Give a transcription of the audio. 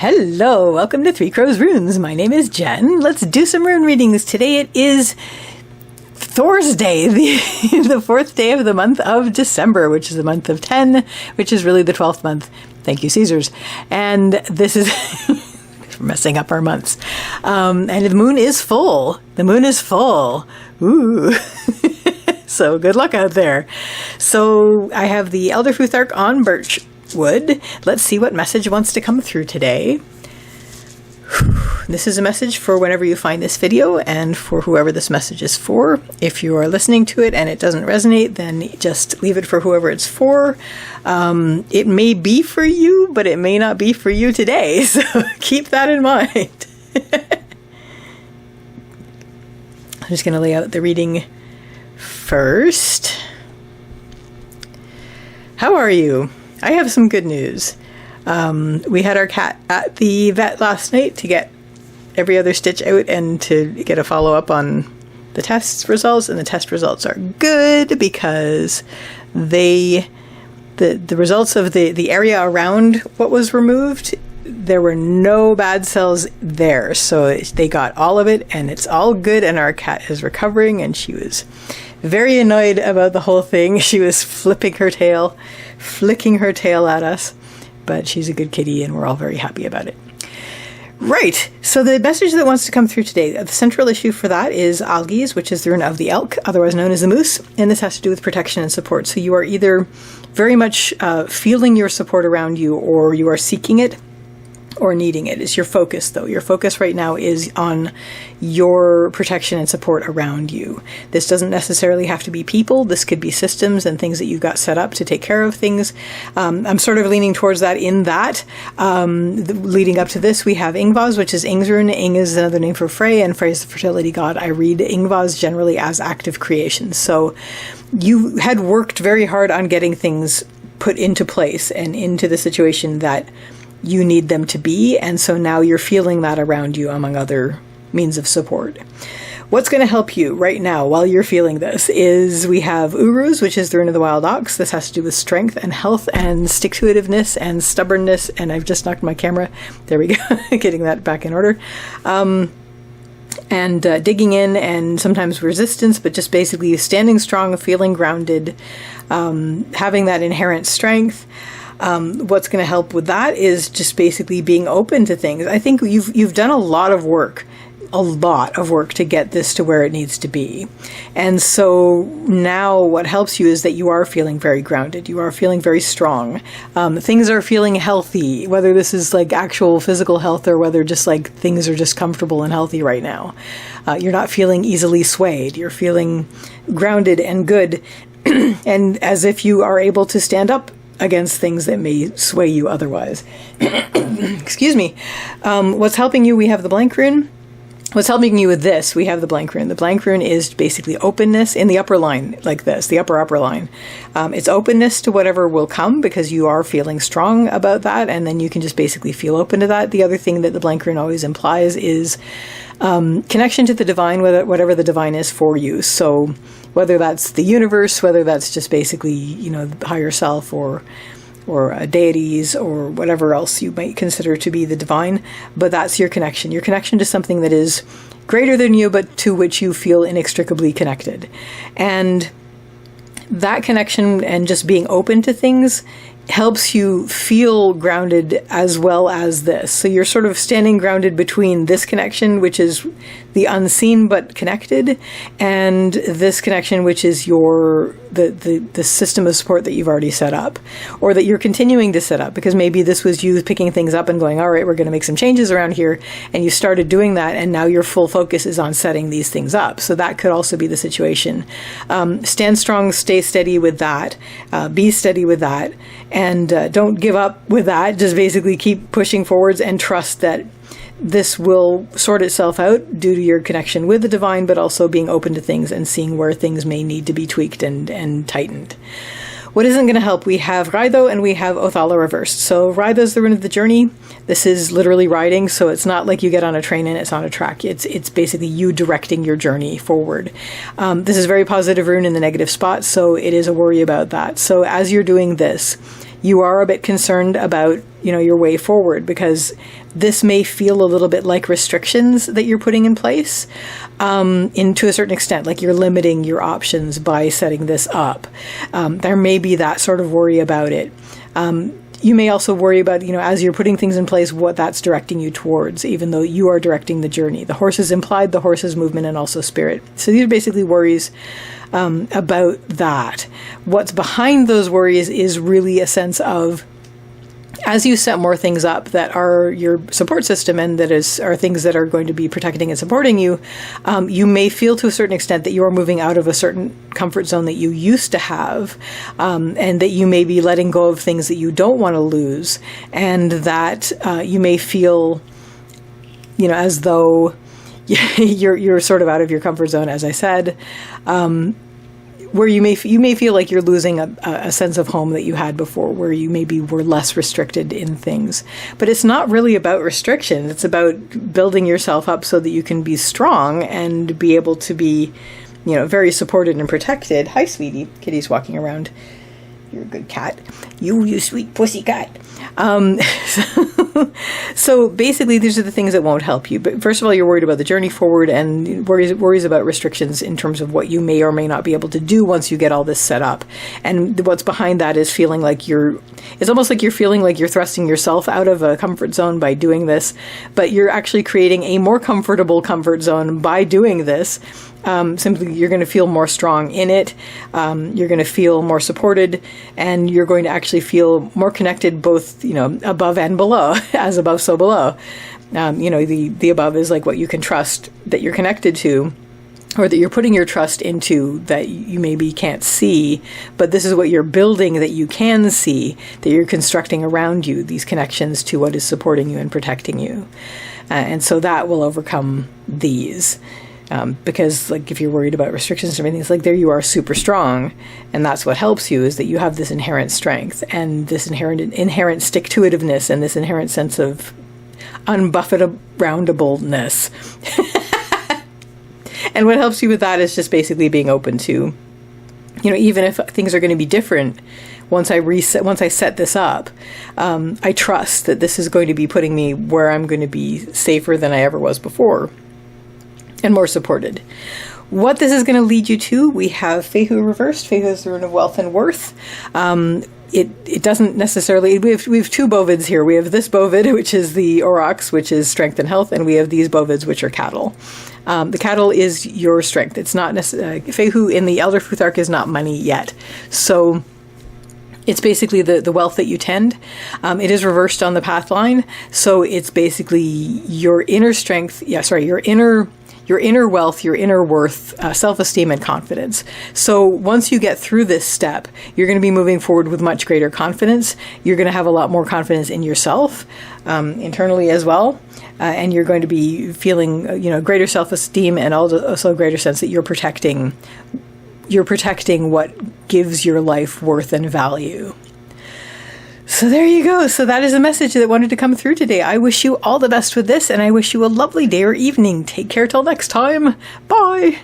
Hello, welcome to Three Crows Runes. My name is Jen. Let's do some rune readings. Today it is Thursday, the fourth day of the month of December, which is the month of 10, which is really the 12th month. Thank you, Caesars. And this is messing up our months. And the moon is full. The moon is full. Ooh. So good luck out there. So I have the Elder Futhark on birch wood. Let's see what message wants to come through today. This is a message for whenever you find this video and for whoever this message is for. If you are listening to it and it doesn't resonate, then just leave it for whoever it's for. It may be for you, but it may not be for you today. So keep that in mind. I'm just going to lay out the reading first. How are you? I have some good news. We had our cat at the vet last night to get every other stitch out and to get a follow-up on the test results, and the test results are good because the results of the area around what was removed, there were no bad cells there, so they got all of it and it's all good, and our cat is recovering, and she was very annoyed about the whole thing. She was flicking her tail at us, but she's a good kitty and we're all very happy about it. Right, so the message that wants to come through today, the central issue for that is Algies, which is the rune of the elk, otherwise known as the moose, and this has to do with protection and support. So you are either very much feeling your support around you, or you are seeking it, or needing it. Is your focus, though. Your focus right now is on your protection and support around you. This doesn't necessarily have to be people. This could be systems and things that you've got set up to take care of things. I'm sort of leaning towards that in that. Leading up to this, we have Ingvaz, which is Ing's rune. Ing is another name for Frey, and Frey is the fertility god. I read Ingvaz generally as active creation. So you had worked very hard on getting things put into place and into the situation that you need them to be, and so now you're feeling that around you, among other means of support. What's going to help you right now while you're feeling this is we have Uruz, which is the rune of the wild ox. This has to do with strength and health and stick-to-itiveness and stubbornness, and I've just knocked my camera. There we go, getting that back in order. And digging in, and sometimes resistance, but just basically standing strong, feeling grounded, having that inherent strength. What's going to help with that is just basically being open to things. I think you've done a lot of work to get this to where it needs to be. And so now what helps you is that you are feeling very grounded. You are feeling very strong. Things are feeling healthy, whether this is like actual physical health or whether just like things are just comfortable and healthy right now. You're not feeling easily swayed. You're feeling grounded and good, and as if you are able to stand up against things that may sway you otherwise. Excuse me. What's helping you? We have the blank rune. What's helping you with this? We have the blank rune. The blank rune is basically openness in the upper line, like this, the upper line. It's openness to whatever will come because you are feeling strong about that, and then you can just basically feel open to that. The other thing that the blank rune always implies is connection to the divine, whatever the divine is for you. So whether that's the universe, whether that's just basically, the higher self or deities or whatever else you might consider to be the divine, but that's your connection to something that is greater than you, but to which you feel inextricably connected. And that connection and just being open to things helps you feel grounded as well as this. So you're sort of standing grounded between this connection, which is the unseen but connected, and this connection, which is the system of support that you've already set up, or that you're continuing to set up, because maybe this was you picking things up and going, all right, we're going to make some changes around here, and you started doing that, and now your full focus is on setting these things up. So that could also be the situation. Stand strong, stay steady with that, be steady with that, and don't give up with that. Just basically keep pushing forwards and trust that this will sort itself out due to your connection with the divine, but also being open to things and seeing where things may need to be tweaked and tightened. What isn't going to help? We have Raido and we have Othala reversed. So Raido is the rune of the journey. This is literally riding, so it's not like you get on a train and it's on a track. It's basically you directing your journey forward. This is very positive rune in the negative spot, so it is a worry about that. So as you're doing this, you are a bit concerned about, your way forward, because this may feel a little bit like restrictions that you're putting in place, to a certain extent, like you're limiting your options by setting this up. There may be that sort of worry about it. You may also worry about, as you're putting things in place, what that's directing you towards, even though you are directing the journey. The horse is implied, the horse's movement, and also spirit. So these are basically worries about that. What's behind those worries is really a sense of, as you set more things up that are your support system and are things that are going to be protecting and supporting you, you may feel to a certain extent that you are moving out of a certain comfort zone that you used to have, and that you may be letting go of things that you don't want to lose, and that you may feel, as though you're sort of out of your comfort zone, as I said. Where you may feel like you're losing a sense of home that you had before, where you maybe were less restricted in things. But it's not really about restriction. It's about building yourself up so that you can be strong and be able to be, very supported and protected. Hi, sweetie. Kitty's walking around. You're a good cat. You sweet pussy cat. So basically, these are the things that won't help you. But first of all, you're worried about the journey forward, and worries about restrictions in terms of what you may or may not be able to do once you get all this set up. And what's behind that is feeling like it's almost like you're feeling like you're thrusting yourself out of a comfort zone by doing this, but you're actually creating a more comfortable comfort zone by doing this. Simply, you're going to feel more strong in it. You're going to feel more supported, and you're going to actually feel more connected, both, above and below, as above, so below. The above is like what you can trust that you're connected to, or that you're putting your trust into, that you maybe can't see, but this is what you're building that you can see, that you're constructing around you, these connections to what is supporting you and protecting you. And so that will overcome these. Because, like, if you're worried about restrictions or anything, it's like, there you are, super strong, and that's what helps you, is that you have this inherent strength and this inherent stick-to-itiveness and this inherent sense of unbuffetabroundableness. And what helps you with that is just basically being open to, even if things are going to be different, once I set this up, I trust that this is going to be putting me where I'm going to be safer than I ever was before, and more supported. What this is going to lead you to, we have Fehu reversed. Fehu is the rune of wealth and worth. It doesn't necessarily, we have two bovids here. We have this bovid, which is the aurochs, which is strength and health, and we have these bovids, which are cattle. The cattle is your strength. It's not necessarily, Fehu in the Elder Futhark is not money yet. So it's basically the wealth that you tend. It is reversed on the path line. So it's basically your inner strength. Your inner wealth, your inner worth, self-esteem, and confidence. So once you get through this step, you're going to be moving forward with much greater confidence. You're going to have a lot more confidence in yourself, internally as well. And you're going to be feeling, greater self-esteem, and also a greater sense that you're protecting what gives your life worth and value. So there you go. So that is a message that wanted to come through today. I wish you all the best with this, and I wish you a lovely day or evening. Take care till next time. Bye.